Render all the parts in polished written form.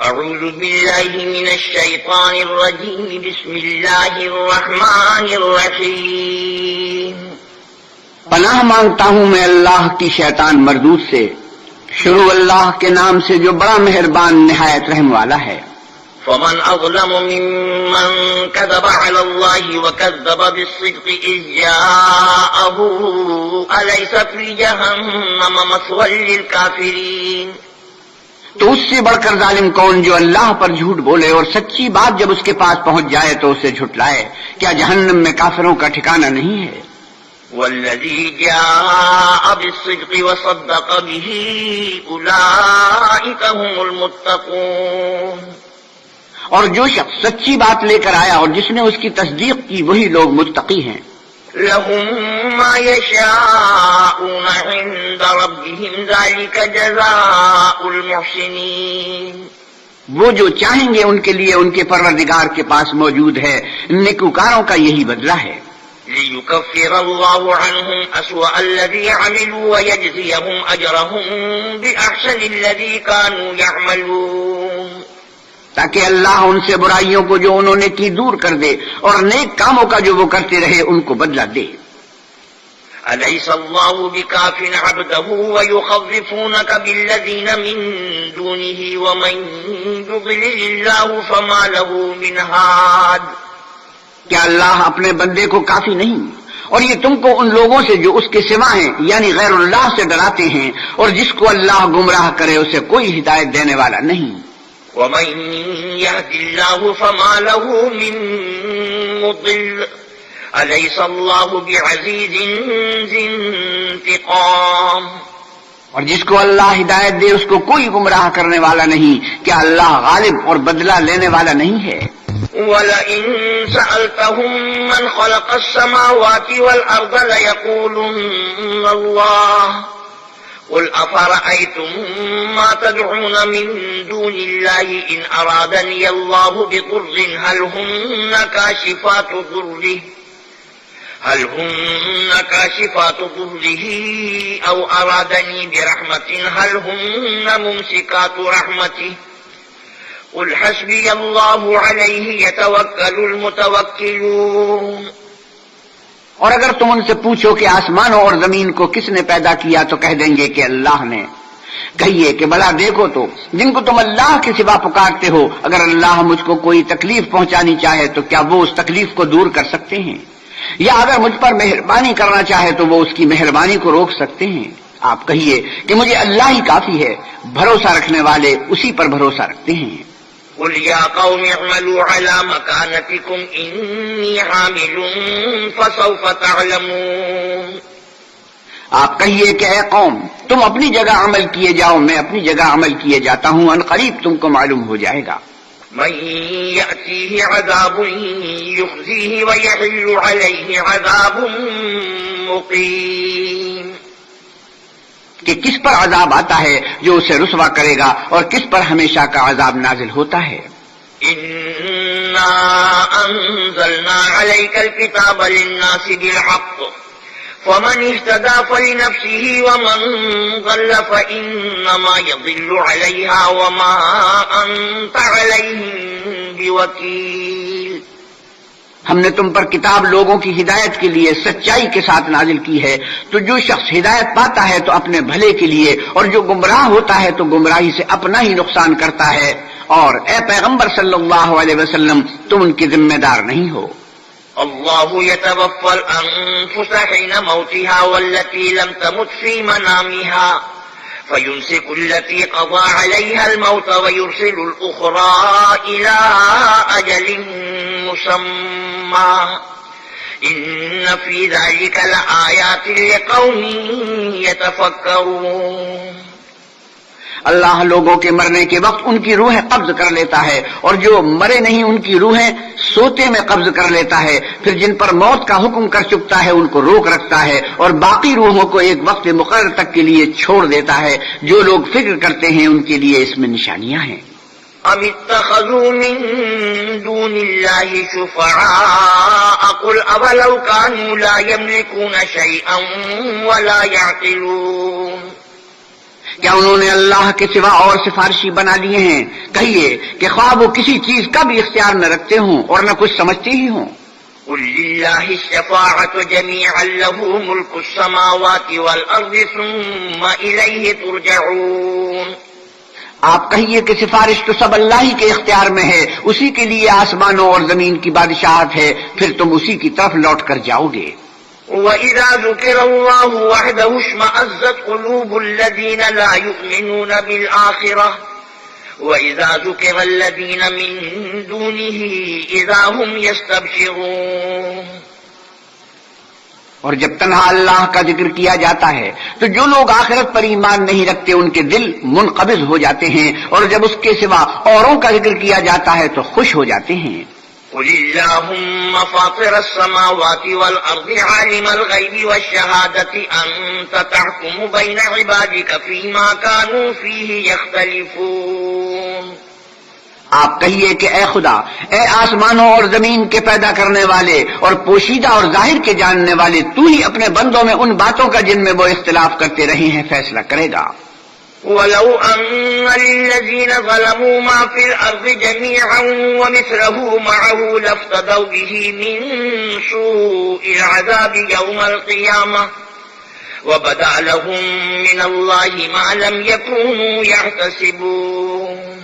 اعوذ باللہ من الشیطان الرجیم بسم اللہ الرحمن الرحیم پناہ مانگتا ہوں میں اللہ کی شیطان مردود سے، شروع اللہ کے نام سے جو بڑا مہربان نہایت رحم والا ہے۔ فمن اظلم ممن كذب على الله وكذب بالصدق إذ جاءه أليس في جهنم مثوى للكافرين۔ تو اس سے بڑھ کر ظالم کون جو اللہ پر جھوٹ بولے اور سچی بات جب اس کے پاس پہنچ جائے تو اسے جھٹلائے، کیا جہنم میں کافروں کا ٹھکانہ نہیں ہے؟ والذي جاء بالصدق وصدق به أولئك هم المتقون۔ اور جو شخص سچی بات لے کر آیا اور جس نے اس کی تصدیق کی وہی لوگ متقی ہیں۔ لهم ما يشاءون عند ربهم ذلك جزاء المحسنين۔ وہ جو چاہیں گے ان کے لیے ان کے پروردگار کے پاس موجود ہے، نیکوکاروں کا یہی بدلہ ہے۔ ليكفر الله عنهم أسوأ الذي عملوا ويجزيهم أجرهم بأحسن الذي كانوا يعملون۔ تاکہ اللہ ان سے برائیوں کو جو انہوں نے کی دور کر دے اور نیک کاموں کا جو وہ کرتے رہے ان کو بدلہ دے۔ أليس الله بكاف عبده ويخوفونك بالذين من دونه ومن يضلل الله فما له من هاد۔ کیا اللہ اپنے بندے کو کافی نہیں اور یہ تم کو ان لوگوں سے جو اس کے سوا ہیں یعنی غیر اللہ سے ڈراتے ہیں، اور جس کو اللہ گمراہ کرے اسے کوئی ہدایت دینے والا نہیں۔ ومن يهد الله فما له من مضل أليس الله بعزيز ذي انتقام۔ اور جس کو اللہ ہدایت دے اس کو کوئی گمراہ کرنے والا نہیں، کیا اللہ غالب اور بدلہ لینے والا نہیں ہے؟ وَلَئِن سَأَلْتَهُم مَّنْ خَلَقَ السَّمَاوَاتِ وَالْأَرْضَ لَيَقُولُنَّ اللَّهُ قُلْ أَفَرَأَيْتُم مَّا تَدْعُونَ مِن دُونِ اللَّهِ إِنْ أَرَادَنِيَ اللَّهُ بِضُرٍّ هَلْ هُنَّ كَاشِفَاتُ ضُرِّهِ أَوْ أَرَادَنِي بِرَحْمَةٍ هَلْ هُنَّ مُمْسِكَاتُ رَحْمَتِهِ قُلْ حَسْبِيَ اللَّهُ عَلَيْهِ يَتَوَكَّلُ الْمُتَوَكِّلُونَ۔ اور اگر تم ان سے پوچھو کہ آسمانوں اور زمین کو کس نے پیدا کیا تو کہہ دیں گے کہ اللہ نے۔ کہیے کہ بھلا دیکھو تو جن کو تم اللہ کے سوا پکارتے ہو، اگر اللہ مجھ کو کوئی تکلیف پہنچانی چاہے تو کیا وہ اس تکلیف کو دور کر سکتے ہیں؟ یا اگر مجھ پر مہربانی کرنا چاہے تو وہ اس کی مہربانی کو روک سکتے ہیں؟ آپ کہیے کہ مجھے اللہ ہی کافی ہے، بھروسہ رکھنے والے اسی پر بھروسہ رکھتے ہیں۔ قل يا قوم اعملوا على مكانتكم إني عامل فسوف تعلمون۔ آپ کہیے کہ اے قوم تم اپنی جگہ عمل کیے جاؤ، میں اپنی جگہ عمل کیے جاتا ہوں، ان قریب تم کو معلوم ہو جائے گا۔ من يأتيه عذاب يخزيه ويحل عليه عذاب مقيم۔ کہ کس پر عذاب آتا ہے جو اسے رسوا کرے گا اور کس پر ہمیشہ کا عذاب نازل ہوتا ہے۔ إنا أنزلنا عليك الكتاب للناس بالحق فمن اهتدى فلنفسه ومن ضل فإنما يضل عليها وما أنت عليهم بوكيل۔ ہم نے تم پر کتاب لوگوں کی ہدایت کے لیے سچائی کے ساتھ نازل کی ہے، تو جو شخص ہدایت پاتا ہے تو اپنے بھلے کے لیے، اور جو گمراہ ہوتا ہے تو گمراہی سے اپنا ہی نقصان کرتا ہے، اور اے پیغمبر صلی اللہ علیہ وسلم تم ان کی ذمہ دار نہیں ہو۔ اللہ يتوفى الأنفس حين موتها والتي لم تمت في منامها فيمسك التي قضى عليها الموت ويرسل الأخرى إلى أجل مسمى إن في ذلك لآيات لقوم يتفكرون۔ اللہ لوگوں کے مرنے کے وقت ان کی روحیں قبض کر لیتا ہے، اور جو مرے نہیں ان کی روحیں سوتے میں قبض کر لیتا ہے، پھر جن پر موت کا حکم کر چکتا ہے ان کو روک رکھتا ہے، اور باقی روحوں کو ایک وقت مقرر تک کے لیے چھوڑ دیتا ہے۔ جو لوگ فکر کرتے ہیں ان کے لیے اس میں نشانیاں ہیں۔ ام اتخذوا من دون الله شفعاء قل اولو كانوا لا يملكون شيئا ولا يعقلون۔ کیا انہوں نے اللہ کے سوا اور سفارشی بنا لیے ہیں؟ کہیے کہ خواہ وہ کسی چیز کا بھی اختیار نہ رکھتے ہوں اور نہ کچھ سمجھتے ہی ہوں۔ قل للہ الشفاعة جميعا له ملك السماوات والأرض ثم إليه ترجعون۔ آپ کہیے کہ سفارش تو سب اللہ ہی کے اختیار میں ہے، اسی کے لیے آسمانوں اور زمین کی بادشاہت ہے، پھر تم اسی کی طرف لوٹ کر جاؤ گے۔ وَإِذَا ذُكِرَ اللَّهُ وَحْدَهُ اشْمَأَزَّتْ قُلُوبُ الَّذِينَ لَا يُؤْمِنُونَ بِالْآخِرَةِ وَإِذَا ذُكِرَ الَّذِينَ مِن دُونِهِ إِذَا هُمْ يَسْتَبْشِرُونَ۔ اور جب تنہا اللہ کا ذکر کیا جاتا ہے تو جو لوگ آخرت پر ایمان نہیں رکھتے ان کے دل منقبض ہو جاتے ہیں، اور جب اس کے سوا اوروں کا ذکر کیا جاتا ہے تو خوش ہو جاتے ہیں۔ قل اللهم فاطر السماوات والأرض عالم الغيب والشهادة أنت تحكم بين عبادك فيما كانوا فيه يختلفون۔ آپ کہیے کہ اے خدا، اے آسمانوں اور زمین کے پیدا کرنے والے اور پوشیدہ اور ظاہر کے جاننے والے، تو ہی اپنے بندوں میں ان باتوں کا جن میں وہ اختلاف کرتے رہے ہیں فیصلہ کرے گا۔ وَلَوْ أَنَّ لِلَّذِينَ ظَلَمُوا مَا فِي الْأَرْضِ جَمِيعًا وَمِثْلَهُ مَعَهُ لَافْتَدَوْا بِهِ مِن سُوءِ الْعَذَابِ يَوْمَ الْقِيَامَةِ وَبَدَا لَهُم مِّنَ اللَّهِ مَا لَمْ يَكُونُوا يَحْتَسِبُونَ۔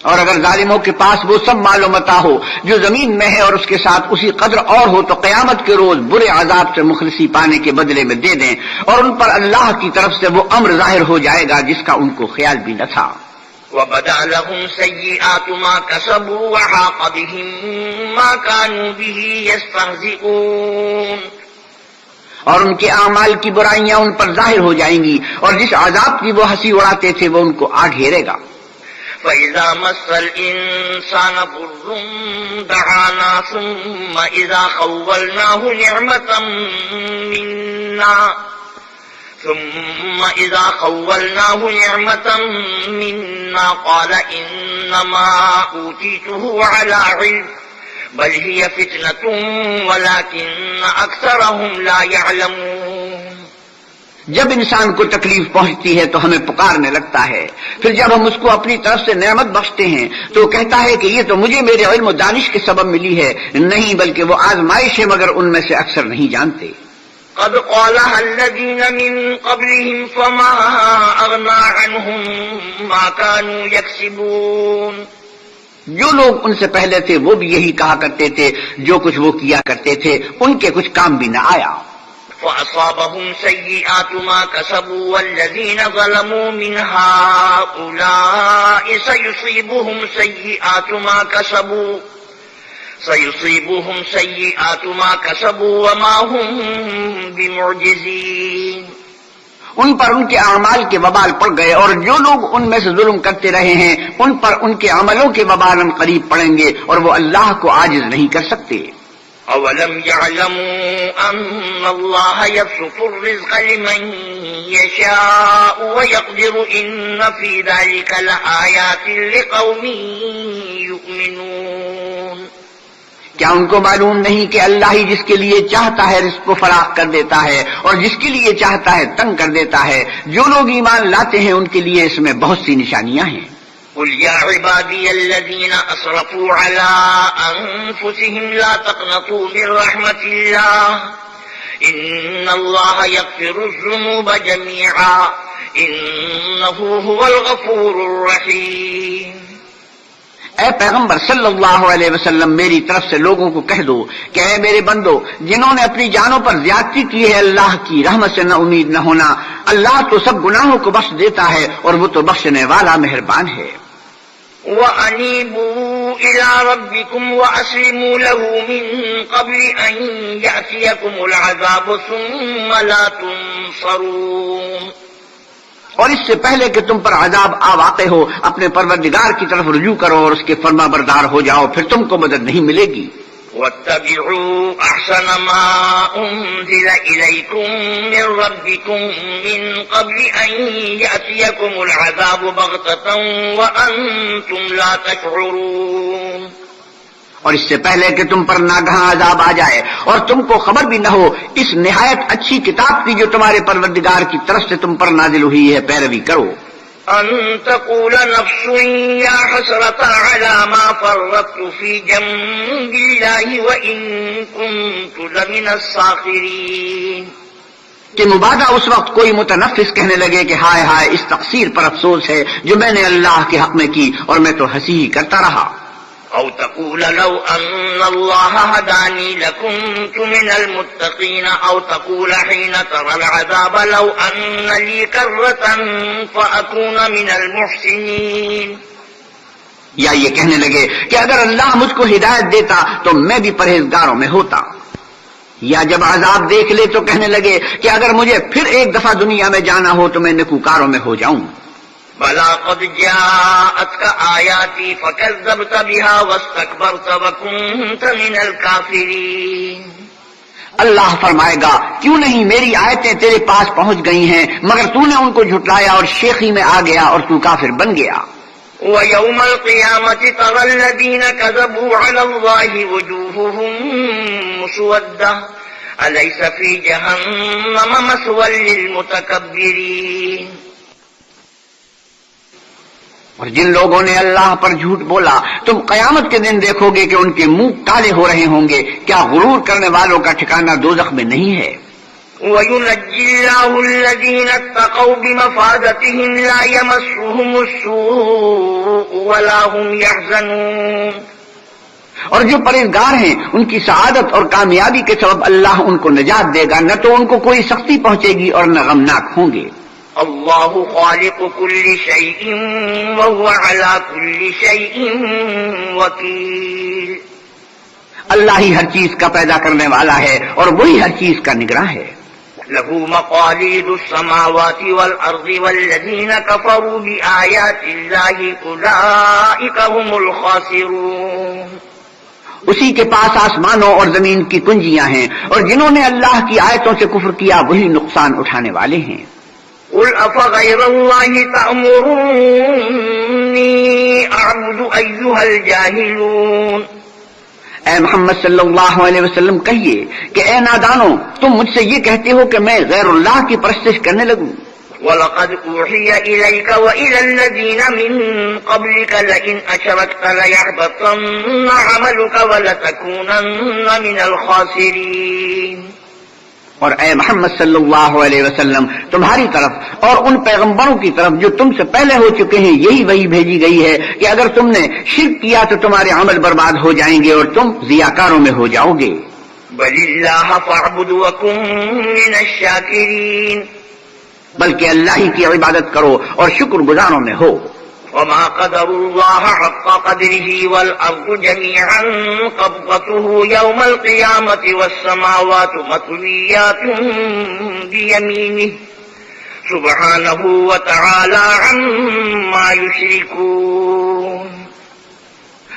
اور اگر ظالموں کے پاس وہ سب مال و متاع ہو جو زمین میں ہے اور اس کے ساتھ اسی قدر اور ہو تو قیامت کے روز برے عذاب سے مخلصی پانے کے بدلے میں دے دیں، اور ان پر اللہ کی طرف سے وہ امر ظاہر ہو جائے گا جس کا ان کو خیال بھی نہ تھا۔ وَبَدَا لَهُمْ سَيِّئَاتُ مَا كَسَبُوا وَحَاقَ بِهِم مَّا كَانُوا بِهِ يَسْتَهْزِئُونَ۔ اور ان کے اعمال کی برائیاں ان پر ظاہر ہو جائیں گی، اور جس عذاب کی وہ ہنسی اڑاتے تھے وہ ان کو آ گھیرے گا۔ فَإِذَا مَسَّ الْإِنسَانَ ضُرٌّ دَعَانَا ثُمَّ إِذَا خَوَّلْنَاهُ نِعْمَةً مِنَّا قَالَ إِنَّمَا أُوتِيتُهُ عَلَى عِلْمٍ بَلْ هِيَ فِتْنَةٌ وَلَكِنَّ أَكْثَرَهُمْ لَا يَعْلَمُونَ۔ جب انسان کو تکلیف پہنچتی ہے تو ہمیں پکارنے لگتا ہے، پھر جب ہم اس کو اپنی طرف سے نعمت بخشتے ہیں تو کہتا ہے کہ یہ تو مجھے میرے علم و دانش کے سبب ملی ہے، نہیں بلکہ وہ آزمائش ہے، مگر ان میں سے اکثر نہیں جانتے۔ قد قالها الذين من قبلهم فما أغنى عنهم ما كانوا يكسبون۔ جو لوگ ان سے پہلے تھے وہ بھی یہی کہا کرتے تھے، جو کچھ وہ کیا کرتے تھے ان کے کچھ کام بھی نہ آیا۔ فَأَصَابَهُمْ سَيِّئَاتُ مَا كَسَبُوا وَالَّذِينَ ظَلَمُوا مِنْ هَٰؤُلَاءِ سَيُصِيبُهُمْ سَيِّئَاتُ مَا كَسَبُوا وَمَا هُمْ بِمُعْجِزِينَ۔ ان پر ان کے اعمال کے وبال پڑ گئے، اور جو لوگ ان میں سے ظلم کرتے رہے ہیں ان پر ان کے عملوں کے وبال قریب پڑیں گے، اور وہ اللہ کو عاجز نہیں کر سکتے۔ أَوَلَمْ يَعْلَمُوا أَنَّ اللَّهَ يَبْسُطُ الرِّزْقَ لِمَن يَشَاءُ وَيَقْدِرُ إِنَّ فِي ذَلِكَ لَآيَاتٍ لِقَوْمٍ يُؤْمِنُونَ۔ کیا ان کو معلوم نہیں کہ اللہ ہی جس کے لیے چاہتا ہے رزق کو فراخ کر دیتا ہے، اور جس کے لیے چاہتا ہے تنگ کر دیتا ہے؟ جو لوگ ایمان لاتے ہیں ان کے لیے اس میں بہت سی نشانیاں ہیں۔ قل يا عبادي الذين أسرفوا على أنفسهم لا تقنطوا من رحمة الله إن الله يغفر الذنوب جميعا إنه هو الغفور الرحيم۔ اے پیغمبر صلی اللہ علیہ وسلم، میری طرف سے لوگوں کو کہہ دو کہ اے میرے بندو، جنہوں نے اپنی جانوں پر زیادتی کی ہے، اللہ کی رحمت سے نہ امید نہ ہونا، اللہ تو سب گناہوں کو بخش دیتا ہے اور وہ تو بخشنے والا مہربان ہے۔ وَأَنِيبُوا إِلَىٰ رَبِّكُمْ وَأَسْلِمُوا لَهُ مِن قَبْلِ أَن يَأْتِيَكُمُ الْعَذَابُ ثُمَّ لَا تُنصَرُونَ۔ اور اس سے پہلے کہ تم پر عذاب آ واقع ہو، اپنے پروردگار کی طرف رجوع کرو اور اس کے فرما بردار ہو جاؤ، پھر تم کو مدد نہیں ملے گی۔ وَاتَّبِعُوا أَحْسَنَ مَا أُنزِلَ إِلَيْكُم مِّن رَّبِّكُم مِّن قَبْلِ أَن يَأْتِيَكُمُ الْعَذَابُ بَغْتَةً وَأَنتُمْ لَا تَشْعُرُونَ۔ اور اس سے پہلے کہ تم پر ناگہاں عذاب آ جائے اور تم کو خبر بھی نہ ہو اس نہایت اچھی کتاب کی جو تمہارے پروردگار کی طرف سے تم پر نازل ہوئی ہے پیروی کرو. أن تقول نفس يا حسرة على ما فرطت في جنب الله وإن كنت لمن الساخرين. کہ مبادہ اس وقت کوئی متنفس کہنے لگے کہ ہائے ہائے اس تقصیر پر افسوس ہے جو میں نے اللہ کے حق میں کی اور میں تو ہنسی ہی کرتا رہا. أو تقول لو أن الله هداني لكنت من المتقين أو تقول حين ترى العذاب لو أن لي كرة فأكون من المحسنين. یا یہ کہنے لگے کہ اگر اللہ مجھ کو ہدایت دیتا تو میں بھی پرہیزگاروں میں ہوتا. یا جب عذاب دیکھ لے تو کہنے لگے کہ اگر مجھے پھر ایک دفعہ دنیا میں جانا ہو تو میں نیکوکاروں میں ہو جاؤں. بلا قد جاءتك آياتي فكذبت بها واستكبرت وكنت من الكافرين. اللہ فرمائے گا کیوں نہیں میری آیتیں تیرے پاس پہنچ گئی ہیں مگر تو نے ان کو جھٹلایا اور شیخی میں آ گیا اور تو کافر بن گیا. ويوم القيامة ترى الذين كذبوا على الله وجوههم مسودة أليس في جهنم مثوى للمتكبرين. اور جن لوگوں نے اللہ پر جھوٹ بولا تم قیامت کے دن دیکھو گے کہ ان کے منہ کالے ہو رہے ہوں گے. کیا غرور کرنے والوں کا ٹھکانہ دوزخ میں نہیں ہے؟ وَيُنَجِّي اللَّهُ الَّذِينَ اتَّقَوْا بِمَفَازَتِهِمْ لَا يَمَسُّهُمُ السُّوءُ وَلَا هُمْ يَحْزَنُونَ. اور جو پرہیزگار ہیں ان کی سعادت اور کامیابی کے سبب اللہ ان کو نجات دے گا، نہ تو ان کو کوئی سختی پہنچے گی اور نہ غمناک ہوں گے. اللہ خالق كل شيء وهو على كل شيء وكيل. اللہ ہی ہر چیز کا پیدا کرنے والا ہے اور وہی ہر چیز کا نگراں ہے. له مقاليد السماوات والأرض والذين كفروا بآيات الله أولئك هم الخاسرون. اسی کے پاس آسمانوں اور زمین کی کنجیاں ہیں اور جنہوں نے اللہ کی آیتوں سے کفر کیا وہی نقصان اٹھانے والے ہیں. قل أفغير الله تأمروني أعبد أيها الجاهلون. اے محمد صلی اللہ علیہ وسلم کہیے کہ اے نادانو تم مجھ سے یہ کہتے ہو کہ میں غیر اللہ کی پرستش کرنے لگوں. وَلَقَدْ أُوحِيَ إِلَيْكَ وَإِلَى الَّذِينَ مِن قَبْلِكَ لَئِنْ أَشْرَكْتَ لَيَحْبَطَنَّ عَمَلُكَ وَلَتَكُونَنَّ مِنَ الْخَاسِرِينَ. اور اے محمد صلی اللہ علیہ وسلم تمہاری طرف اور ان پیغمبروں کی طرف جو تم سے پہلے ہو چکے ہیں یہی وحی بھیجی گئی ہے کہ اگر تم نے شرک کیا تو تمہارے عمل برباد ہو جائیں گے اور تم ضیاکاروں میں ہو جاؤ گے. بَلِ اللَّهَ فَاعْبُدْ وَكُن مِّنَ الشَّاكِرِينَ. بلکہ اللہ ہی کی عبادت کرو اور شکر گزاروں میں ہو. وما قدر الله حق قدره والأرض جميعا قبضته يوم القيامة والسماوات مطويات بيمينه سبحانه وتعالى عما يشركون.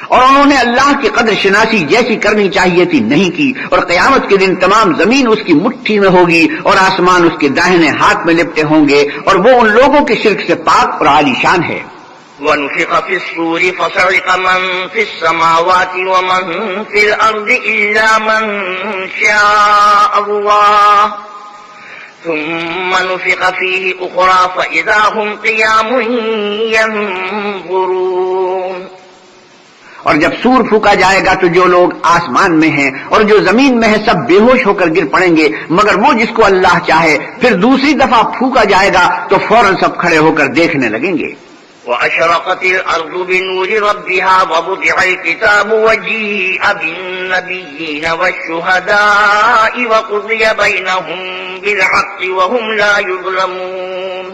اور انہوں نے اللہ کی قدر شناسی جیسی کرنی چاہیے تھی نہیں کی اور قیامت کے دن تمام زمین اس کی مٹھی میں ہوگی اور آسمان اس کے داہنے ہاتھ میں لپٹے ہوں گے اور وہ ان لوگوں کے شرک سے پاک اور عالی شان ہے. وَنُفِخَ فِي الصُّورِ فَصَعِقَ مَن فِي السَّمَاوَاتِ وَمَن فِي الْأَرْضِ إِلَّا مَن شَاءَ اللَّهُ ثُمَّ نُفِخَ فِيهِ أُخْرَىٰ فَإِذَا هُمْ قِيَامٌ يَنظُرُونَ. اور جب سور پھونکا جائے گا تو جو لوگ آسمان میں ہیں اور جو زمین میں ہیں سب بے ہوش ہو کر گر پڑیں گے مگر وہ جس کو اللہ چاہے. پھر دوسری دفعہ پھونکا جائے گا تو فوراً سب کھڑے ہو کر دیکھنے لگیں گے. وَأَشْرَقَتِ الْأَرْضُ بِنُورِ رَبِّهَا وَوُضِعَ الْكِتَابُ وَجِيءَ بِالنَّبِيِّينَ وَالشُّهَدَاءِ وَقُضِيَ بَيْنَهُم بِالْحَقِّ وَهُمْ لَا يُظْلَمُونَ.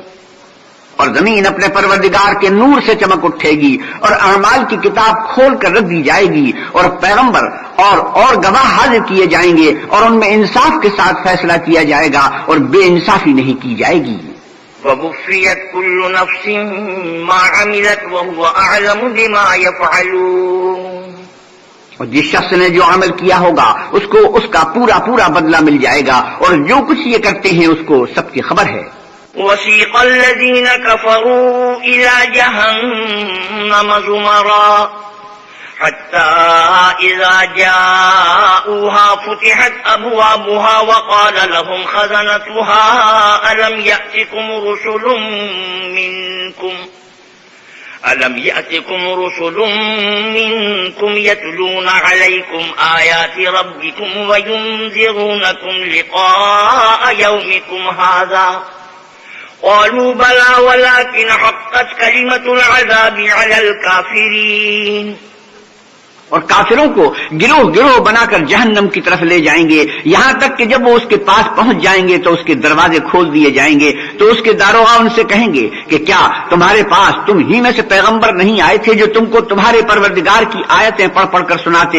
اور زمین اپنے پروردگار کے نور سے چمک اٹھے گی اور اعمال کی کتاب کھول کر رکھ دی جائے گی اور پیغمبر اور گواہ حاضر کیے جائیں گے اور ان میں انصاف کے ساتھ فیصلہ کیا جائے گا اور بے انصافی نہیں کی جائے گی. وَوُفِّيَتْ كُلُّ نَفْسٍ مَا عَمِلَتْ وَهُوَ أَعْلَمُ بِمَا يَفْعَلُونَ. اور جس شخص نے جو عمل کیا ہوگا اس کو اس کا پورا بدلہ مل جائے گا اور جو کچھ یہ کرتے ہیں اس کو سب کی خبر ہے. وَسِيقَ الَّذِينَ كَفَرُوا إِلَى جَهَنَّمَ زُمَرًا حتى إذا جاءوها فتحت أبوابها وقال لهم خزنتها ألم يأتكم رسل منكم يتلون عليكم آيات ربكم وينذرونكم لقاء يومكم هذا قالوا بلى ولكن حقت كلمة العذاب على الكافرين. اور کافروں کو گروہ گروہ بنا کر جہنم کی طرف لے جائیں گے، یہاں تک کہ جب وہ اس کے پاس پہنچ جائیں گے تو اس کے دروازے کھول دیے جائیں گے، تو اس کے داروغہ ان سے کہیں گے کہ کیا تمہارے پاس تم ہی میں سے پیغمبر نہیں آئے تھے جو تم کو تمہارے پروردگار کی آیتیں پڑھ پڑھ کر سناتے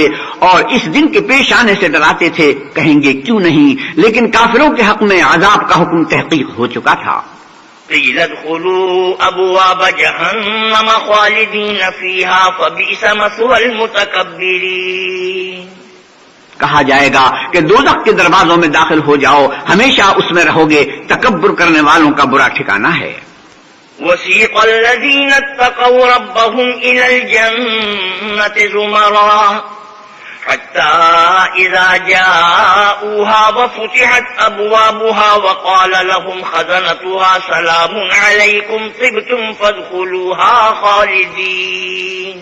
اور اس دن کے پیش آنے سے ڈراتے تھے؟ کہیں گے کیوں نہیں، لیکن کافروں کے حق میں عذاب کا حکم تحقیق ہو چکا تھا. قیل ادخلوا ابواب جہنم خالدین فیہا فبئس مثوى المتکبرین. کہا جائے گا کہ دوزخ کے دروازوں میں داخل ہو جاؤ، ہمیشہ اس میں رہو گے، تکبر کرنے والوں کا برا ٹھکانہ ہے. وسیق الذین اتقوا ربهم الى الجنة زمرا حتى إذا جاءوها وفتحت أبوابها وقال لهم خزنتها سلام عليكم طبتم فادخلوها خالدين.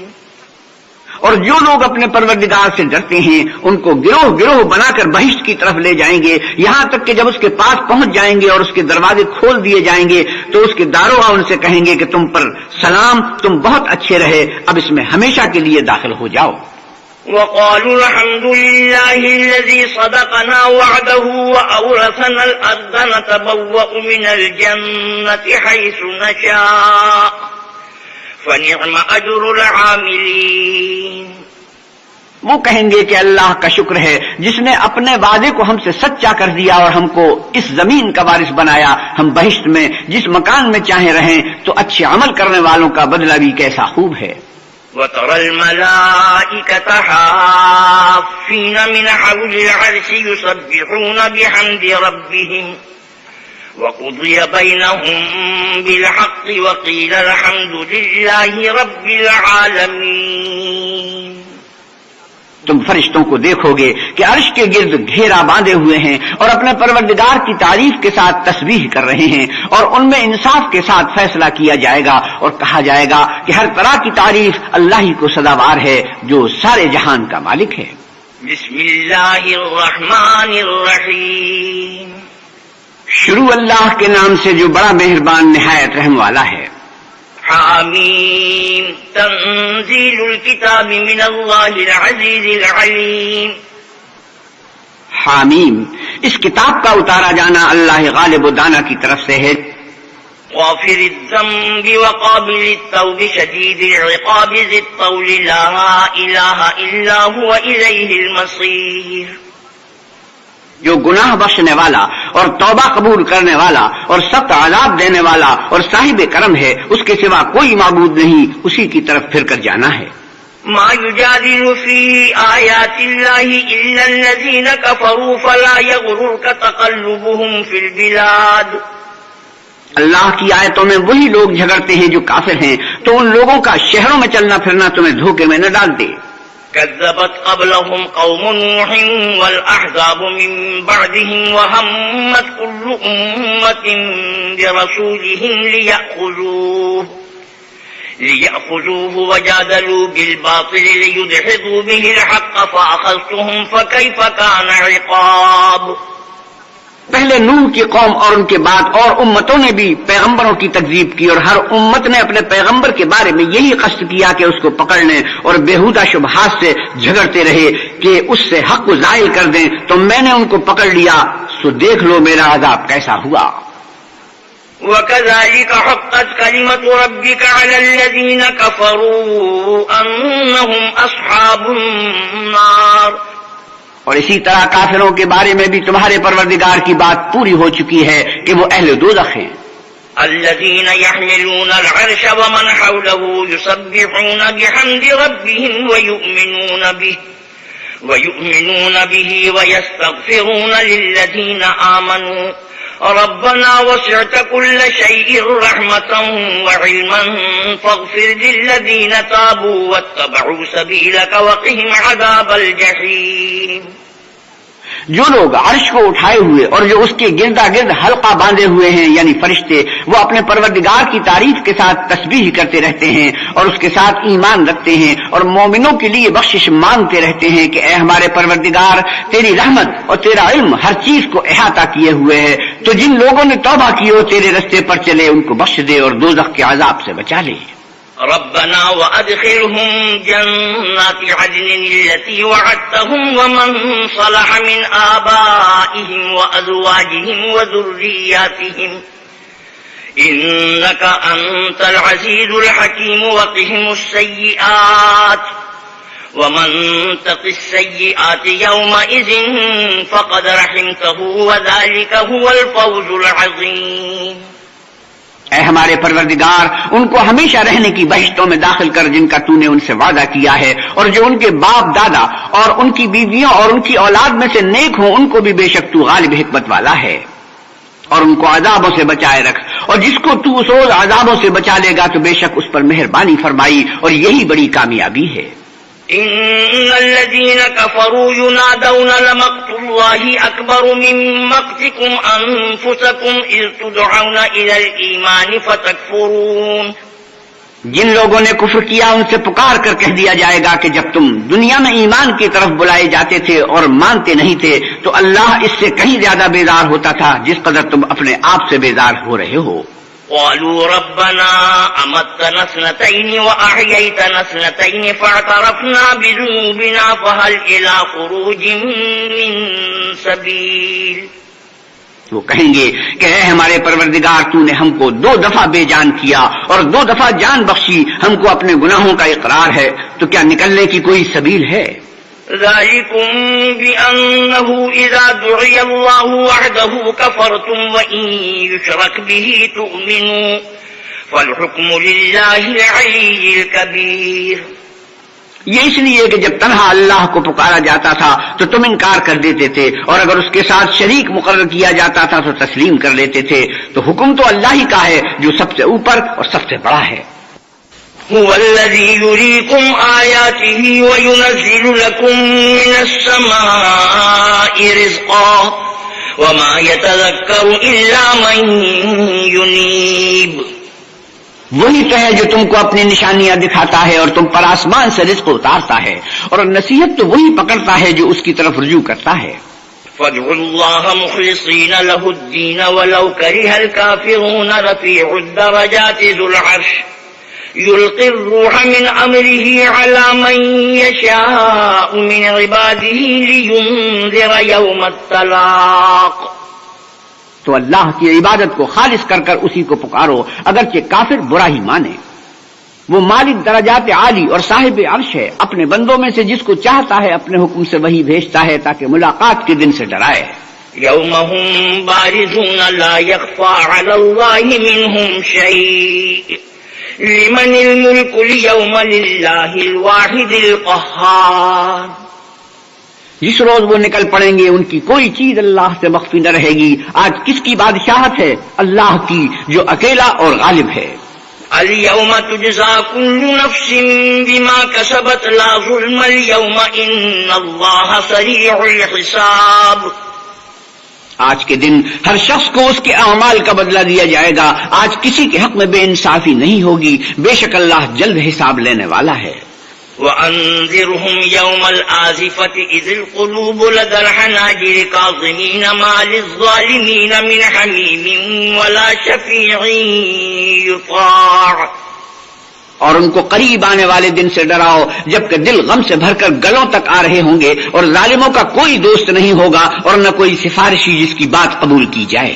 اور جو لوگ اپنے پروردگار سے ڈرتے ہیں ان کو گروہ گروہ بنا کر بہشت کی طرف لے جائیں گے، یہاں تک کہ جب اس کے پاس پہنچ جائیں گے اور اس کے دروازے کھول دیے جائیں گے تو اس کے داروغہ ان سے کہیں گے کہ تم پر سلام، تم بہت اچھے رہے، اب اس میں ہمیشہ کے لیے داخل ہو جاؤ. وقالوا الحمد لله الذي صدقنا وعده وأورثنا الأرض نتبوأ من الجنة حيث نشاء فنعم أجر العاملين. وہ کہیں گے کہ اللہ کا شکر ہے جس نے اپنے وعدے کو ہم سے سچا کر دیا اور ہم کو اس زمین کا وارث بنایا، ہم بہشت میں جس مکان میں چاہیں رہیں، تو اچھے عمل کرنے والوں کا بدلہ بھی کیسا خوب ہے. وترى الملائكة حافين من حول العرش يسبحون بحمد ربهم وقضي بينهم بالحق وقيل الحمد لله رب العالمين. تم فرشتوں کو دیکھو گے کہ عرش کے گرد گھیرا باندھے ہوئے ہیں اور اپنے پروردگار کی تعریف کے ساتھ تسبیح کر رہے ہیں، اور ان میں انصاف کے ساتھ فیصلہ کیا جائے گا اور کہا جائے گا کہ ہر طرح کی تعریف اللہ ہی کو سزاوار ہے جو سارے جہان کا مالک ہے. بسم اللہ الرحمن الرحیم. شروع اللہ کے نام سے جو بڑا مہربان نہایت رحم والا ہے. حامیم تنزیل الکتاب من اللہ العزیز العلیم. حامیم اس کتاب کا اتارا جانا اللہ غالب و دانا کی طرف سے ہے. غافر الذنب وقابل التوب شدید العقاب ذی الطول لا الہ الا هو الیہ المصیر. جو گناہ بخشنے والا اور توبہ قبول کرنے والا اور سخت عذاب دینے والا اور صاحب کرم ہے، اس کے سوا کوئی معبود نہیں، اسی کی طرف پھر کر جانا ہے. ما يجادل في آيات الله إلا الذين كفروا فلا يغررك تقلبهم في البلاد. اللہ کی آیتوں میں وہی لوگ جھگڑتے ہیں جو کافر ہیں، تو ان لوگوں کا شہروں میں چلنا پھرنا تمہیں دھوکے میں نہ ڈال دے. كذبت قبلهم قوم نوح والأحزاب من بعدهم وهمت كل أمة برسولهم ليأخذوه وجادلوا بالباطل ليدحضوا به الحق فأخذتهم فكيف كان عقاب. پہلے نوح کی قوم اور ان کے بعد اور امتوں نے بھی پیغمبروں کی تکذیب کی، اور ہر امت نے اپنے پیغمبر کے بارے میں یہی قصد کیا کہ اس کو پکڑ لیں اور بےہودہ شبہات سے جھگڑتے رہے کہ اس سے حق کو زائل کر دیں، تو میں نے ان کو پکڑ لیا، سو دیکھ لو میرا عذاب کیسا ہوا. وَكَذَلِكَ حَقَّتْ كَلِمَةُ رَبِّكَ عَلَى الَّذِينَ كَفَرُوا أَنَّهُمْ أَصْحَابُ النَّارِ. اور اسی طرح کافروں کے بارے میں بھی تمہارے پروردگار کی بات پوری ہو چکی ہے کہ وہ اہل دوزخ ہیں. الذين يحملون العرش ومن حوله يسبحون بحمد ربهم ويؤمنون به ويستغفرون للذين آمنوا ربنا وسعت كل شيء رحمة وعلما فاغفر للذين تابوا واتبعوا سبيلك وقهم عذاب الجحيم. جو لوگ عرش کو اٹھائے ہوئے اور جو اس کے گردا گرد حلقہ باندھے ہوئے ہیں یعنی فرشتے، وہ اپنے پروردگار کی تعریف کے ساتھ تسبیح کرتے رہتے ہیں اور اس کے ساتھ ایمان رکھتے ہیں اور مومنوں کے لیے بخشش مانگتے رہتے ہیں کہ اے ہمارے پروردگار، تیری رحمت اور تیرا علم ہر چیز کو احاطہ کیے ہوئے ہے، تو جن لوگوں نے توبہ کی اور تیرے رستے پر چلے ان کو بخش دے اور دوزخ کے عذاب سے بچا لے. ربنا وأدخلهم جنات عدن التي وعدتهم ومن صلح من آبائهم وأزواجهم وذرياتهم إنك أنت العزيز الحكيم وقهم السيئات ومن تق السيئات يومئذ فقد رحمته وذلك هو الفوز العظيم. اے ہمارے پروردگار، ان کو ہمیشہ رہنے کی بہشتوں میں داخل کر جن کا تو نے ان سے وعدہ کیا ہے، اور جو ان کے باپ دادا اور ان کی بیویوں اور ان کی اولاد میں سے نیک ہوں ان کو بھی بے شک تو غالب حکمت والا ہے. اور ان کو عذابوں سے بچائے رکھ، اور جس کو تو اس روز عذابوں سے بچا لے گا تو بے شک اس پر مہربانی فرمائی، اور یہی بڑی کامیابی ہے. ان الذين كفروا ينادون لمقت الله اكبر من مقتكم انفسكم اذ تدعون الى الايمان فتكفرون. جن لوگوں نے کفر کیا ان سے پکار کر کہہ دیا جائے گا کہ جب تم دنیا میں ایمان کی طرف بلائے جاتے تھے اور مانتے نہیں تھے تو اللہ اس سے کہیں زیادہ بیزار ہوتا تھا جس قدر تم اپنے آپ سے بیزار ہو رہے ہو. قالوا ربنا أمتنا اثنتين وأحييتنا اثنتين فاعترفنا بذنوبنا فهل إلى خروج من سبيل. وہ کہیں گے کہ اے ہمارے پروردگار، تو نے ہم کو 2 دفعہ بے جان کیا اور 2 دفعہ جان بخشی، ہم کو اپنے گناہوں کا اقرار ہے، تو کیا نکلنے کی کوئی سبیل ہے؟ ذلكم بأنه إذا دعي الله وحده كفرتم وإن يشرك به تؤمنوا فالحكم لله العلي الكبير. یہ اس لیے کہ جب تنہا اللہ کو پکارا جاتا تھا تو تم انکار کر دیتے تھے، اور اگر اس کے ساتھ شریک مقرر کیا جاتا تھا تو تسلیم کر لیتے تھے، تو حکم تو اللہ ہی کا ہے جو سب سے اوپر اور سب سے بڑا ہے. هو الذي يريكم آياته وينزل لكم من السماء رزقا وما يتذكر إلا من ينيب. وہی تو ہے جو تم کو اپنی نشانیاں دکھاتا ہے اور تم پر آسمان سے رزق اتارتا ہے، اور نصیحت تو وہی پکڑتا ہے جو اس کی طرف رجوع کرتا ہے. فادعوا الله مخلصين له الدين ولو كره الكافرون. رفيع الدرجات ذو العرش يلقي الروح من أمره على من يشاء من عباده لينذر يوم التلاق. تو اللہ کی عبادت کو خالص کر کر اسی کو پکارو اگرچہ کافر برا ہی مانے. وہ مالک درجات عالی اور صاحب عرش ہے، اپنے بندوں میں سے جس کو چاہتا ہے اپنے حکم سے وہی بھیجتا ہے تاکہ ملاقات کے دن سے ڈرائے. يوم هم بارزون لا يخفى على الله منهم شيء لمن الملك اليوم لله الواحد القهار. جس روز وہ نکل پڑیں گے ان کی کوئی چیز اللہ سے مخفی نہ رہے گی. آج کس کی بادشاہت ہے؟ اللہ کی جو اکیلا اور غالب ہے. اليوم تجزى كل نفس بما كسبت لا ظلم اليوم ان الله سريع الحساب. آج کے دن ہر شخص کو اس کے اعمال کا بدلہ دیا جائے گا. آج کسی کے حق میں بے انصافی نہیں ہوگی، بے شک اللہ جلد حساب لینے والا ہے. وَأَنذِرْهُمْ يَوْمَ الْآزِفَةِ إِذِ الْقُلُوبُ لَدَى الْحَنَاجِرِ كَاظِمِينَ مَا لِلظَّالِمِينَ مِنْ حَمِيمٍ وَلَا شَفِيعٍ يُطَاعُ. اور ان کو قریب آنے والے دن سے ڈراؤ جبکہ دل غم سے بھر کر گلوں تک آ رہے ہوں گے، اور ظالموں کا کوئی دوست نہیں ہوگا اور نہ کوئی سفارشی جس کی بات قبول کی جائے.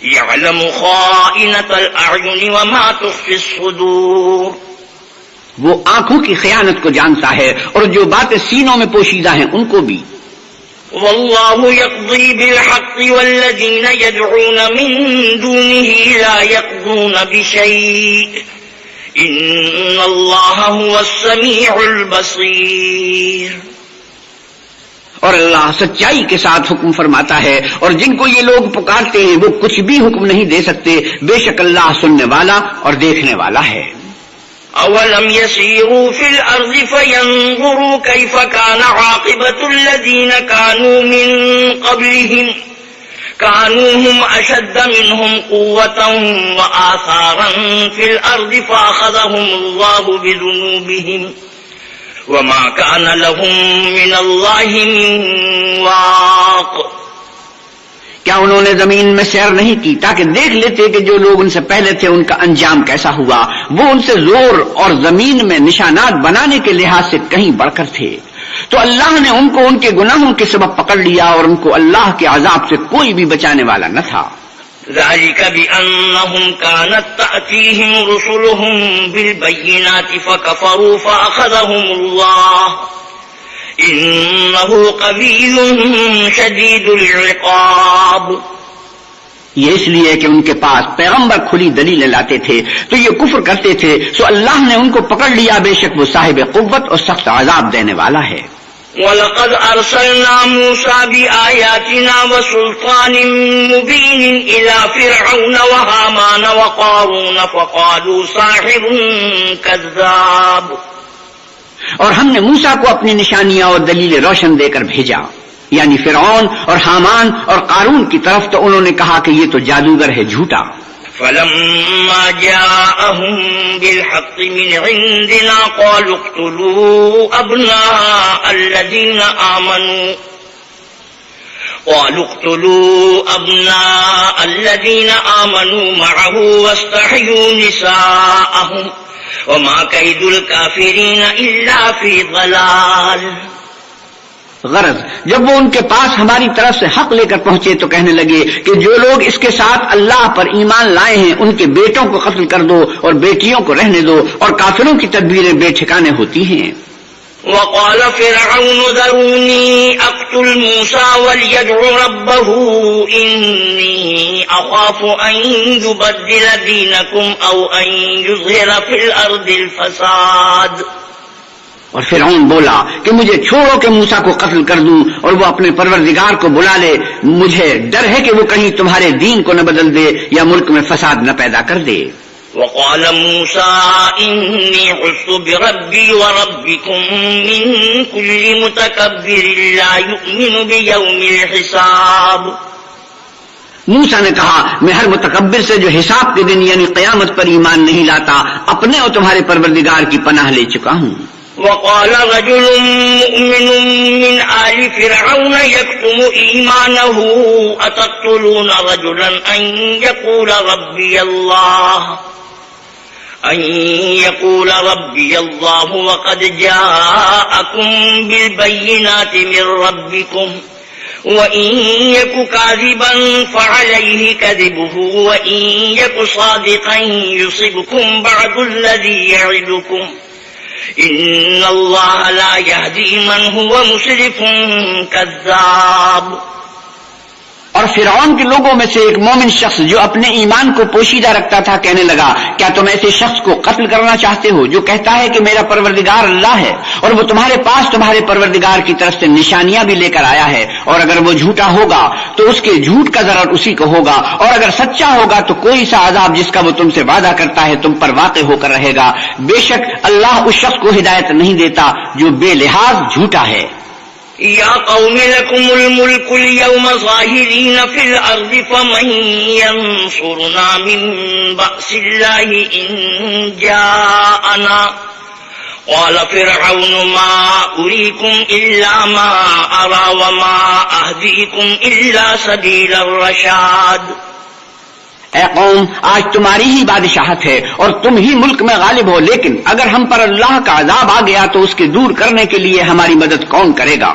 يَعْلَمُ خَائِنَةَ الْأَعْيُنِ وَمَا تُخْفِي الصُّدُورُ. وہ آنکھوں کی خیانت کو جانتا ہے اور جو باتیں سینوں میں پوشیدہ ہیں ان کو بھی. واللہ یقضی بالحق والذین یدعون من دونه لا یقضون بشیء ان اللہ هو السمیع البصیر. اور اللہ سچائی کے ساتھ حکم فرماتا ہے، اور جن کو یہ لوگ پکارتے ہیں وہ کچھ بھی حکم نہیں دے سکتے، بے شک اللہ سننے والا اور دیکھنے والا ہے۔ اولم يسيروا في الارض فينظروا كيف كان عاقبة الذين كانوا من قبلهم كانوا هم اشد منهم قوة وآثارا في الارض فاخذهم الله بذنوبهم وما كان لهم من الله من واق۔ کیا انہوں نے زمین میں سیر نہیں کی تاکہ دیکھ لیتے کہ جو لوگ ان سے پہلے تھے ان کا انجام کیسا ہوا؟ وہ ان سے زور اور زمین میں نشانات بنانے کے لحاظ سے کہیں بڑھ کر تھے، تو اللہ نے ان کو ان کے گناہوں کے سبب پکڑ لیا اور ان کو اللہ کے عذاب سے کوئی بھی بچانے والا نہ تھا۔ ذلك بأنهم كانت تأتيهم رسلهم بالبينات فكفروا فأخذهم الله إنه قوي شديد العقاب۔ یہ اس لیے کہ ان کے پاس پیغمبر کھلی دلیلیں لاتے تھے تو یہ کفر کرتے تھے، سو اللہ نے ان کو پکڑ لیا، بے شک وہ صاحب قوت اور سخت عذاب دینے والا ہے۔ وَلَقَدْ أَرْسَلْنَا مُوسَى بِآيَاتِنَا وَسُلْطَانٍ مُبِينٍ إِلَى فِرْعَوْنَ وَهَامَانَ وَقَارُونَ فَقَالُوا سَاحِرٌ كَذَّابٌ۔ اور ہم نے موسیٰ کو اپنی نشانیاں اور دلیلیں روشن دے کر بھیجا، یعنی فرعون اور حامان اور قارون کی طرف، تو انہوں نے کہا کہ یہ تو جادوگر ہے، جھوٹا۔ فلما جاءهم بالحق من عندنا قالوا اقتلوا أبناء الذين آمنوا معه واستحيوا نساءهم وما كيد الكافرين إلا في ضلال۔ غرض جب وہ ان کے پاس ہماری طرف سے حق لے کر پہنچے تو کہنے لگے کہ جو لوگ اس کے ساتھ اللہ پر ایمان لائے ہیں ان کے بیٹوں کو قتل کر دو اور بیٹیوں کو رہنے دو، اور کافروں کی تدبیریں بے ٹھکانے ہوتی ہیں۔ وقال فرعون ذروني اقتل موسى وليدع ربه إني أخاف أن يبدل دينكم أو أن يظهر في الأرض الفساد۔ اور فرعون بولا کہ مجھے چھوڑو کہ موسیٰ کو قتل کر دوں اور وہ اپنے پروردگار کو بلا لے، مجھے ڈر ہے کہ وہ کہیں تمہارے دین کو نہ بدل دے یا ملک میں فساد نہ پیدا کر دے۔ وقال موسى إني عذت بربي وربكم من كل متكبر لا يؤمن بيوم الحساب۔ موسیٰ نے کہا میں ہر متکبر سے جو حساب کے دن یعنی قیامت پر ایمان نہیں لاتا اپنے اور تمہارے پروردگار کی پناہ لے چکا ہوں۔ وقال رجل مؤمن من آل فرعون يكتم إيمانه أتقتلون رجلا أن يقول ربي الله وقد جاءكم بالبينات من ربكم وإن يك كاذبا فعليه كذبه وإن يك صادقا يصبكم بعض الذي يعدكم إن الله لا يهدي من هو مسرف كذاب۔ اور فرعون کے لوگوں میں سے ایک مومن شخص جو اپنے ایمان کو پوشیدہ رکھتا تھا کہنے لگا کیا تم ایسے شخص کو قتل کرنا چاہتے ہو جو کہتا ہے کہ میرا پروردگار اللہ ہے اور وہ تمہارے پاس تمہارے پروردگار کی طرف سے نشانیاں بھی لے کر آیا ہے، اور اگر وہ جھوٹا ہوگا تو اس کے جھوٹ کا ضرر اسی کو ہوگا، اور اگر سچا ہوگا تو کوئی سا عذاب جس کا وہ تم سے وعدہ کرتا ہے تم پر واقع ہو کر رہے گا۔ بے شک اللہ اس شخص کو ہدایت نہیں دیتا جو بے لحاظ جھوٹا ہے۔ یا قوم لکم الملک اليوم ظاہرین فی الارض فمن ینصرنا من بأس اللہ ان جاءنا قال فرعون ما اریکم الا ما ارا وما اہدیکم الا سبیل الرشاد۔ اے قوم آج تمہاری ہی بادشاہت ہے اور تم ہی ملک میں غالب ہو، لیکن اگر ہم پر اللہ کا عذاب آ گیا تو اس کے دور کرنے کے لیے ہماری مدد کون کرے گا؟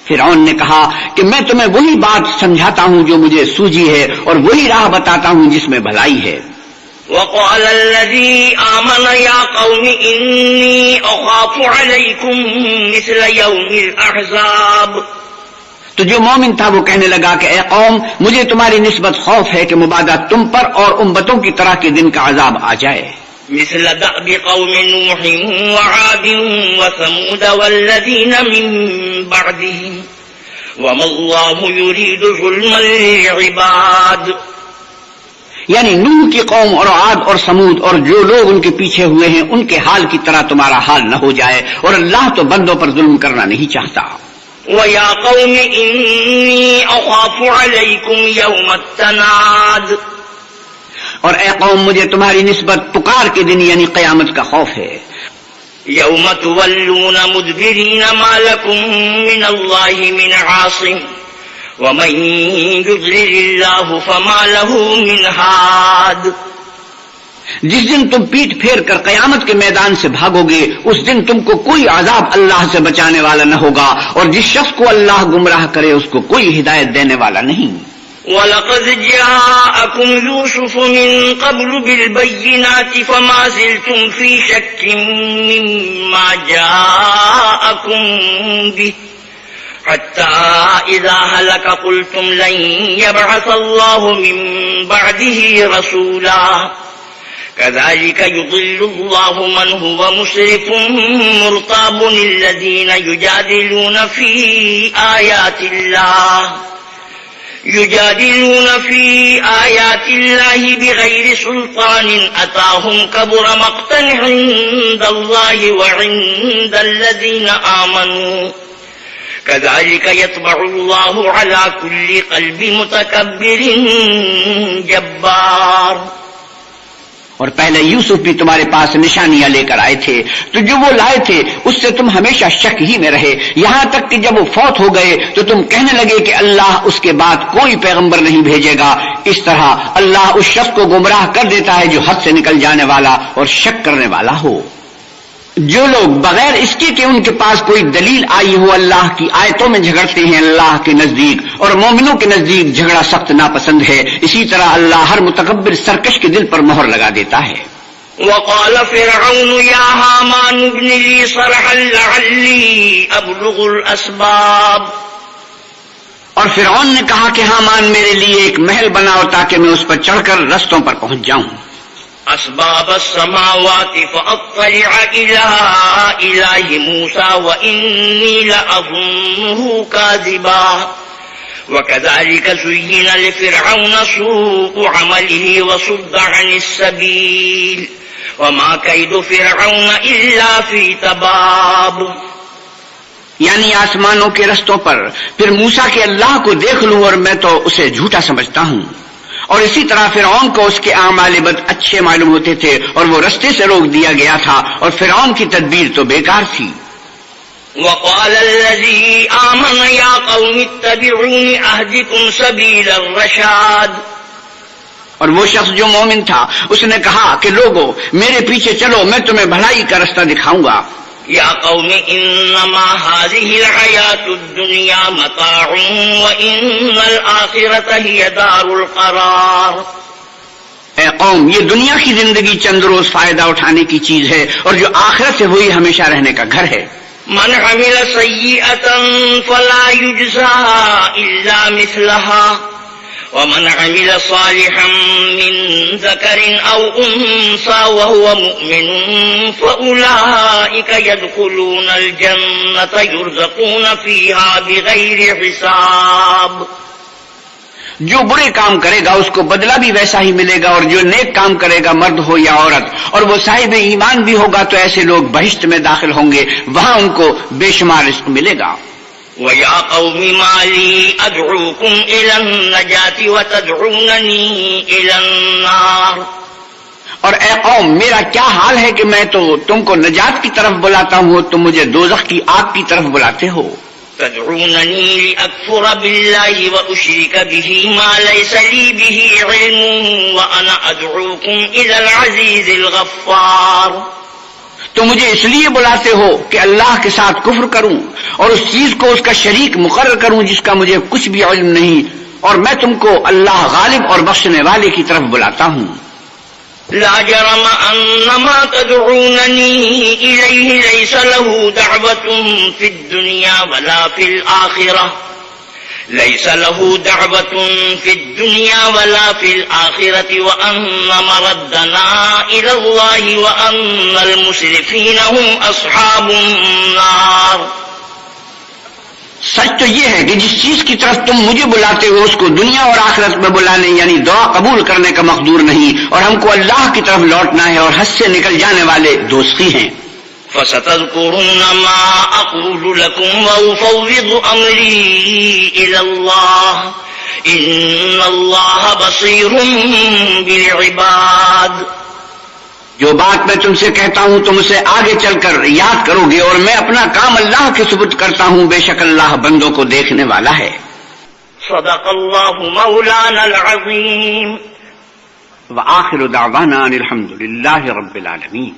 فرعون نے کہا کہ میں تمہیں وہی بات سمجھاتا ہوں جو مجھے سوجی ہے اور وہی راہ بتاتا ہوں جس میں بھلائی ہے۔ وقال الذي آمن يا قوم إني أخاف عليكم مثل يوم الأحزاب۔ تو جو مومن تھا وہ کہنے لگا کہ اے قوم مجھے تمہاری نسبت خوف ہے کہ مبادہ تم پر اور امتوں کی طرح کے دن کا عذاب آ جائے۔ مثل دأب قوم نوح وعاد وثمود والذين من بعدهم وما الله يريد ظلما للعباد. یعنی نوح کی قوم اور عاد اور سمود اور جو لوگ ان کے پیچھے ہوئے ہیں ان کے حال کی طرح تمہارا حال نہ ہو جائے، اور اللہ تو بندوں پر ظلم کرنا نہیں چاہتا. وَيَا قَوْمِ إِنِّي أَخَافُ عَلَيْكُمْ يَوْمَ التَّنَادِ. اور اے قوم مجھے تمہاری نسبت پکار کے دن یعنی قیامت کا خوف ہے. يَوْمَ تُوَلُّونَ مُدْبِرِينَ مَا لَكُمْ مِنَ اللَّهِ مِنْ عَاصِمٍ وَمَنْ يُضْلِلِ اللَّهُ فَمَا لَهُ مِنْ هَادٍ. جس دن تم پیٹ پھیر کر قیامت کے میدان سے بھاگو گے اس دن تم کو کوئی عذاب اللہ سے بچانے والا نہ ہوگا، اور جس شخص کو اللہ گمراہ کرے اس کو کوئی ہدایت دینے والا نہیں. وَلَقَدْ جَاءَكُمْ يُوسُفُ مِنْ قَبْلُ بِالْبَيِّنَاتِ فَمَا زِلْتُمْ فِي شَكٍّ مِّمَّا جَاءَكُمْ بِهِ حَتَّى إِذَا هَلَكَ قُلْتُمْ لَن يَبْعَثَ اللَّهُ مِن بَعْدِهِ رَسُولًا كَذَلِكَ يُضِلُّ اللَّهُ مَنْ هُوَ مُسْرِفٌ مُرْتَابٌ الَّذِينَ يُجَادِلُونَ فِي آيَاتِ اللَّهِ بِغَيْرِ سُلْطَانٍ أَتَاهُمْ كَبُرَ مَقْتًا عِندَ اللَّهِ وَعِندَ الَّذِينَ آمَنُوا كَذَلِكَ يَطْبَعُ اللَّهُ عَلَى كُلِّ قَلْبِ مُتَكَبِّرٍ جَبَّارٍ. اور پہلے یوسف بھی تمہارے پاس نشانیاں لے کر آئے تھے، تو جو وہ لائے تھے اس سے تم ہمیشہ شک ہی میں رہے، یہاں تک کہ جب وہ فوت ہو گئے تو تم کہنے لگے کہ اللہ اس کے بعد کوئی پیغمبر نہیں بھیجے گا. اس طرح اللہ اس شخص کو گمراہ کر دیتا ہے جو حد سے نکل جانے والا اور شک کرنے والا ہو. جو لوگ بغیر اس کے کہ ان کے پاس کوئی دلیل آئی ہو اللہ کی آیتوں میں جھگڑتے ہیں اللہ کے نزدیک اور مومنوں کے نزدیک جھگڑا سخت ناپسند ہے، اسی طرح اللہ ہر متکبر سرکش کے دل پر مہر لگا دیتا ہے. وقال فرعون يا هامان ابن لي صرحا لعلي أبلغ الأسباب. اور فرعون نے کہا کہ ہامان میرے لیے ایک محل بناؤ تاکہ میں اس پر چڑھ کر رستوں پر پہنچ جاؤں. أسباب السماوات فأطلع إلى إله موسى وإني لأظنه كاذبا. وكذلك زين لفرعون سوء عمله وصد عن السبيل وما كيد فرعون إلا في تباب. یعنی آسمانوں کے رستوں پر پھر موسیٰ کے اللہ کو دیکھ لوں اور میں تو اسے جھوٹا سمجھتا ہوں. اور اسی طرح فرعون کو اس کے اعمال بد اچھے معلوم ہوتے تھے اور وہ رستے سے روک دیا گیا تھا، اور فرعون کی تدبیر تو بیکار تھی. وقال الذي آمن يا قوم اتبعوني أهدكم سبيل الرشاد. اور وہ شخص جو مومن تھا اس نے کہا کہ لوگو میرے پیچھے چلو، میں تمہیں بھلائی کا رستہ دکھاؤں گا. يا قوم إنما هذه الحياة الدنيا متاع وإن الآخرة هي دار القرار. اے قوم یہ دنیا کی زندگی چند روز فائدہ اٹھانے کی چیز ہے اور جو آخرت سے وہی ہمیشہ رہنے کا گھر ہے. من عمل سيئة فلا يجزى إلا مثلها ومن عمل صالحا من ذكر أو أنثى وهو مؤمن فأولئك يدخلون الجنة يرزقون فيها بغير حساب. جو برے کام کرے گا اس کو بدلہ بھی ویسا ہی ملے گا، اور جو نیک کام کرے گا مرد ہو یا عورت اور وہ صاحب ایمان بھی ہوگا تو ایسے لوگ بہشت میں داخل ہوں گے، وہاں ان کو بے شمار رزق ملے گا. وَيَا قَوْمِ مَا لِي أَدْعُوكُمْ إِلَى النَّجَاةِ وَتَدْعُونَنِي إِلَى النَّارِ. اور اے قوم میرا کیا حال ہے کہ میں تو تم کو نجات کی طرف بلاتا ہوں، تم مجھے دوزخ کی آگ کی طرف بلاتے ہو. تدعونني لأكفر بالله وأشرك به ما ليس لي به علم وأنا أدعوكم إلى العزيز الغفار. تو مجھے اس لیے بلاتے ہو کہ اللہ کے ساتھ کفر کروں اور اس چیز کو اس کا شریک مقرر کروں جس کا مجھے کچھ بھی علم نہیں، اور میں تم کو اللہ غالب اور بخشنے والے کی طرف بلاتا ہوں. لا جرم أن ما تدعونني إليه ليس له دعوة في الدنيا ولا في الآخرة ليس له دعوة في الدنيا ولا في الآخرة وأن مردنا إلى الله وأن المسرفين هم أصحاب النار. سچ تو یہ ہے کہ جس چیز کی طرف تم مجھے بلاتے ہو اس کو دنیا اور آخرت میں بلانے یعنی دعا قبول کرنے کا مقدور نہیں، اور ہم کو اللہ کی طرف لوٹنا ہے، اور حد سے نکل جانے والے دوستی ہیں۔ فَسَتَذْكُرُونَ مَا أَقُولُ لَكُمْ وَأُفَوِّضُ أَمْرِي إِلَى اللَّهِ إِنَّ اللَّهَ بَصِيرٌ بِالْعِبَادِ۔ جو بات میں تم سے کہتا ہوں تم اسے آگے چل کر یاد کرو گے، اور میں اپنا کام اللہ کے سپرد کرتا ہوں، بے شک اللہ بندوں کو دیکھنے والا ہے۔ صدق اللہ مولانا العظیم۔ وآخر دعوانا ان الحمد للہ رب العالمین۔